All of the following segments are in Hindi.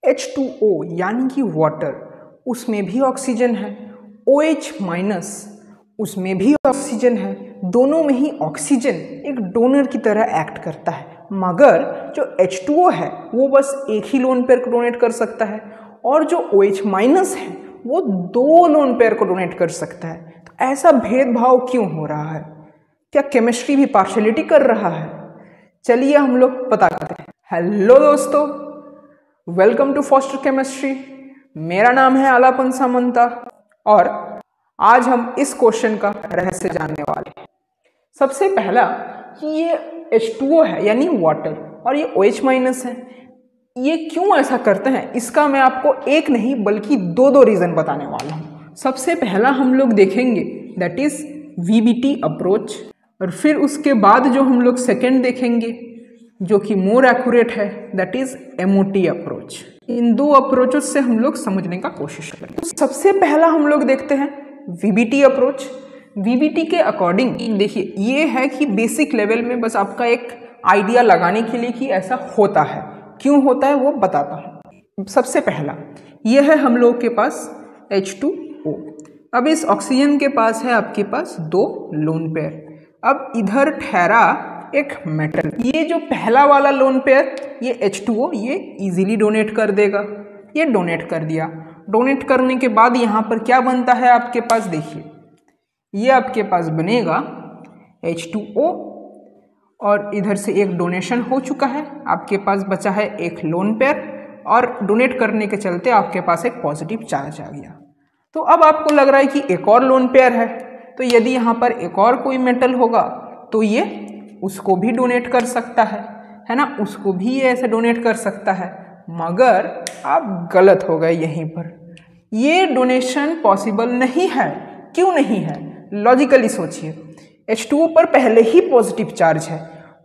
H2O यानी कि वाटर, उसमें भी ऑक्सीजन है, OH- उसमें भी ऑक्सीजन है। दोनों में ही ऑक्सीजन एक डोनर की तरह एक्ट करता है, मगर जो H2O है वो बस एक ही लोन पेयर को डोनेट कर सकता है, और जो OH- है वो 2 लोन पेयर को डोनेट कर सकता है। तो ऐसा भेदभाव क्यों हो रहा है? क्या केमिस्ट्री भी पार्शियलिटी कर रहा है? चलिए हम लोग पता करते हैं। हेलो दोस्तों, वेलकम टू फॉस्टर केमिस्ट्री। मेरा नाम है आलापन सामंता और आज हम इस क्वेश्चन का रहस्य जानने वाले हैं। सबसे पहला कि ये H2O है यानी वाटर और ये OH- है, ये क्यों ऐसा करते हैं, इसका मैं आपको एक नहीं बल्कि दो रीजन बताने वाला हूँ। सबसे पहला हम लोग देखेंगे दैट इज VBT अप्रोच, और फिर उसके बाद जो हम लोग सेकेंड देखेंगे जो कि मोर एक्यूरेट है दैट इज MOT अप्रोच। इन दो अप्रोचेस से हम लोग समझने का कोशिश करेंगे। तो सबसे पहला हम लोग देखते हैं VBT अप्रोच। VBT के अकॉर्डिंग देखिए, ये है कि बेसिक लेवल में बस आपका एक आइडिया लगाने के लिए कि ऐसा होता है, क्यों होता है वो बताता हूँ। सबसे पहला ये है हम लोग के पास H2O। अब इस ऑक्सीजन के पास है आपके पास 2 लोन पेयर। अब इधर ठहरा एक मेटल, ये जो पहला वाला लोन पेयर ये H2O ये इजीली डोनेट कर देगा। ये डोनेट कर दिया। डोनेट करने के बाद यहाँ पर क्या बनता है आपके पास, देखिए ये आपके पास बनेगा H2O, और इधर से एक डोनेशन हो चुका है, आपके पास बचा है एक लोन पेयर, और डोनेट करने के चलते आपके पास एक पॉजिटिव चार्ज आ गया। तो अब आपको लग रहा है कि एक और लोन पेयर है, तो यदि यहाँ पर एक और कोई मेटल होगा तो ये उसको भी डोनेट कर सकता है ना, उसको भी ये ऐसे डोनेट कर सकता है। मगर आप गलत हो गए यहीं पर, ये डोनेशन पॉसिबल नहीं है। क्यों नहीं है? लॉजिकली सोचिए, H2O पर पहले ही पॉजिटिव चार्ज है,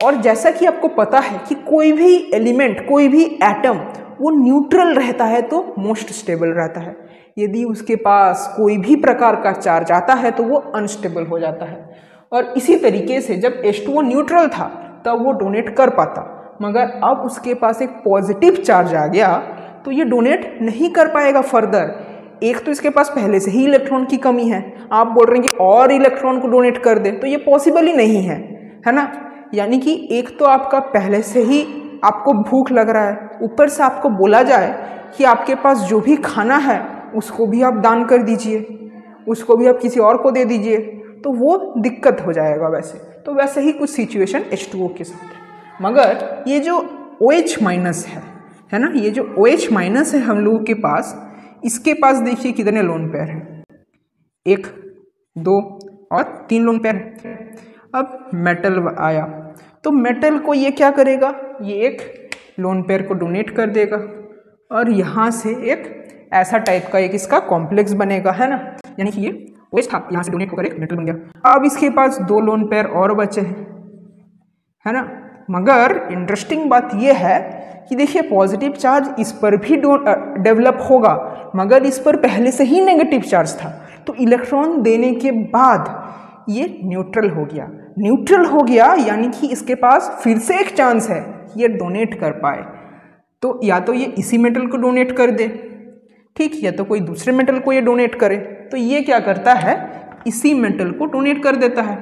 और जैसा कि आपको पता है कि कोई भी एलिमेंट, कोई भी एटम वो न्यूट्रल रहता है तो मोस्ट स्टेबल रहता है। यदि उसके पास कोई भी प्रकार का चार्ज आता है तो वो अनस्टेबल हो जाता है। और इसी तरीके से जब H2O न्यूट्रल था तब वो डोनेट कर पाता, मगर अब उसके पास एक पॉजिटिव चार्ज आ गया तो ये डोनेट नहीं कर पाएगा फर्दर। एक तो इसके पास पहले से ही इलेक्ट्रॉन की कमी है, आप बोल रहे हैं कि और इलेक्ट्रॉन को डोनेट कर दे, तो ये पॉसिबल ही नहीं है ना। यानी कि एक तो आपका पहले से ही आपको भूख लग रहा है, ऊपर से आपको बोला जाए कि आपके पास जो भी खाना है उसको भी आप दान कर दीजिए, उसको भी आप किसी और को दे दीजिए, तो वो दिक्कत हो जाएगा। वैसे ही कुछ सिचुएशन H2O के साथ है। मगर ये जो OH- है ना, ये जो OH- है हम लोगों के पास, इसके पास देखिए कितने लोन पेयर हैं, 1, 2 और 3 लोन पेयर है। अब मेटल आया तो मेटल को ये क्या करेगा, ये एक लोन पेयर को डोनेट कर देगा, और यहाँ से एक ऐसा टाइप का एक इसका कॉम्प्लेक्स बनेगा, है ना, यानी कि ये OH था, यहाँ से डोनेट होकर एक मेटल बन गया। अब इसके पास 2 लोन पेयर और बचे हैं, है ना। मगर इंटरेस्टिंग बात यह है कि देखिए पॉजिटिव चार्ज इस पर भी डेवलप होगा, मगर इस पर पहले से ही नेगेटिव चार्ज था, तो इलेक्ट्रॉन देने के बाद ये न्यूट्रल हो गया यानी कि इसके पास फिर से एक चांस है कि ये डोनेट कर पाए। तो या तो ये इसी मेटल को डोनेट कर दे, ठीक, या तो कोई दूसरे मेटल को ये डोनेट करे। तो ये क्या करता है, इसी मेटल को डोनेट कर देता है,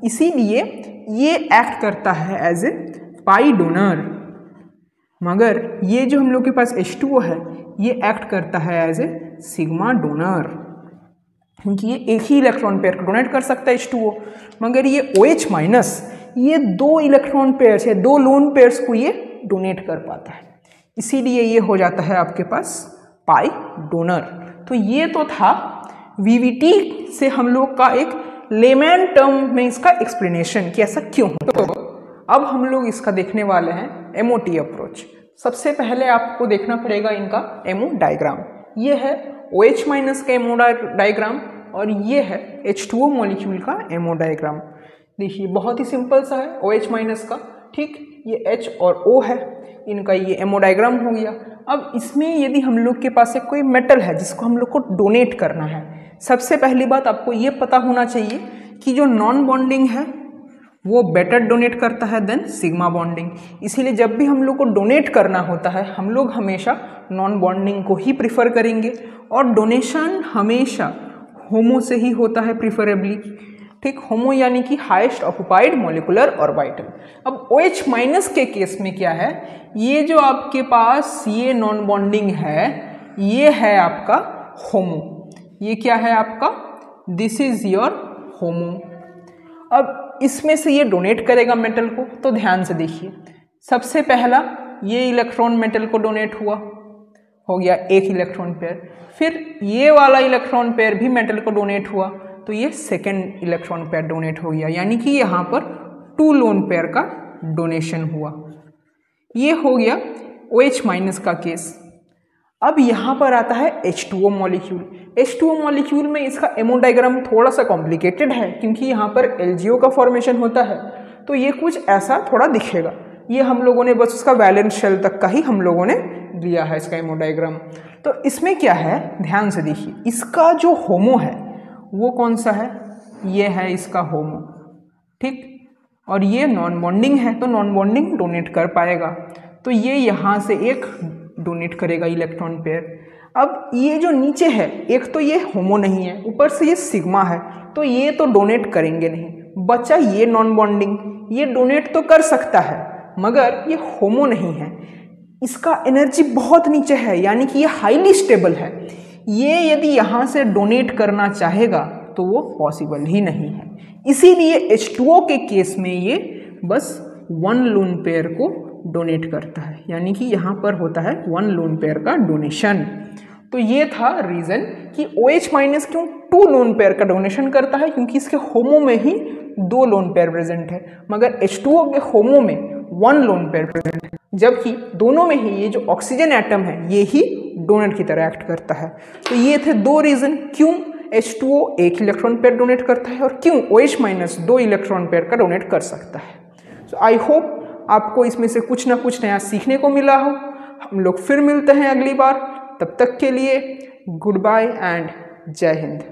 इसीलिए ये एक्ट करता है एज ए पाई डोनर। मगर ये जो हम लोग के पास H2O है ये एक्ट करता है एज ए सिग्मा डोनर, क्योंकि ये एक ही इलेक्ट्रॉन पेयर को डोनेट कर सकता है H2O। मगर ये OH- ये 2 इलेक्ट्रॉन पेयर्स या 2 लोन पेयर्स को ये डोनेट कर पाता है, इसीलिए ये हो जाता है आपके पास पाई डोनर। तो ये तो था VBT से हम लोग का एक लेमैन टर्म में इसका एक्सप्लेनेशन कि ऐसा क्यों होता है। तो अब हम लोग इसका देखने वाले हैं MOT अप्रोच। सबसे पहले आपको देखना पड़ेगा इनका MO डायग्राम। ये है OH- का MO डायग्राम और ये है H2O मॉलिक्यूल का MO डायग्राम। देखिए बहुत ही सिंपल सा है OH- का, ठीक, ये H और O है, इनका ये MO डायग्राम हो गया। अब इसमें यदि हम लोग के पास एक कोई मेटल है जिसको हम लोग को डोनेट करना है, सबसे पहली बात आपको ये पता होना चाहिए कि जो नॉन बॉन्डिंग है वो बेटर डोनेट करता है देन सिग्मा बॉन्डिंग। इसीलिए जब भी हम लोग को डोनेट करना होता है हम लोग हमेशा नॉन बॉन्डिंग को ही प्रिफर करेंगे, और डोनेशन हमेशा होमो से ही होता है प्रिफरेबली। ठीक, होमो यानी कि हाईएस्ट ऑक्युपाइड मॉलिक्यूलर ऑर्बिटल। अब OH माइनस के केस में क्या है, ये जो आपके पास ये नॉन बॉन्डिंग है ये है आपका होमो। ये क्या है आपका, दिस इज योर होमो। अब इसमें से ये डोनेट करेगा मेटल को, तो ध्यान से देखिए, सबसे पहला ये इलेक्ट्रॉन मेटल को डोनेट हुआ, हो गया एक इलेक्ट्रॉन पेयर। फिर ये वाला इलेक्ट्रॉन पेयर भी मेटल को डोनेट हुआ, तो ये सेकेंड इलेक्ट्रॉन पेयर डोनेट हो गया, यानी कि यहाँ पर 2 लोन पेयर का डोनेशन हुआ। ये हो गया OH माइनस का केस। अब यहाँ पर आता है H2O मॉलिक्यूल। H2O मॉलिक्यूल में इसका एमो डायग्राम थोड़ा सा कॉम्प्लिकेटेड है, क्योंकि यहाँ पर LGO का फॉर्मेशन होता है, तो ये कुछ ऐसा थोड़ा दिखेगा। ये हम लोगों ने बस उसका वैलेंस शेल तक का ही हम लोगों ने लिया है इसका एमो डायग्राम। तो इसमें क्या है, ध्यान से देखिए, इसका जो होमो है वो कौन सा है, ये है इसका होमो। ठीक, और ये नॉन बॉन्डिंग है, तो नॉन बॉन्डिंग डोनेट कर पाएगा, तो ये यहाँ से एक डोनेट करेगा इलेक्ट्रॉन पेयर। अब ये जो नीचे है, एक तो ये होमो नहीं है, ऊपर से ये सिग्मा है, तो ये तो डोनेट करेंगे नहीं। बचा ये नॉन बॉन्डिंग, ये डोनेट तो कर सकता है मगर ये होमो नहीं है, इसका एनर्जी बहुत नीचे है, यानी कि ये हाईली स्टेबल है। ये यदि यहाँ से डोनेट करना चाहेगा तो वो पॉसिबल ही नहीं है। इसीलिए H2O के केस में ये बस 1 लोन पेयर को डोनेट करता है, यानी कि यहाँ पर होता है 1 लोन पेयर का डोनेशन। तो ये था रीज़न कि OH माइनस क्यों 2 लोन पेयर का डोनेशन करता है, क्योंकि इसके होमो में ही 2 लोन पेयर प्रेजेंट है, मगर H2O के होमो में 1 लोन पेयर प्रेजेंट है, जबकि दोनों में ही ये जो ऑक्सीजन एटम है ये ही डोनर की तरह एक्ट करता है। तो ये थे 2 रीज़न क्यों H2O 1 इलेक्ट्रॉन पेयर डोनेट करता है और क्यों OH माइनस 2 इलेक्ट्रॉन पेयर का डोनेट कर सकता है। सो आई होप आपको इसमें से कुछ ना कुछ नया सीखने को मिला हो। हम लोग फिर मिलते हैं अगली बार, तब तक के लिए गुड बाय एंड जय हिंद।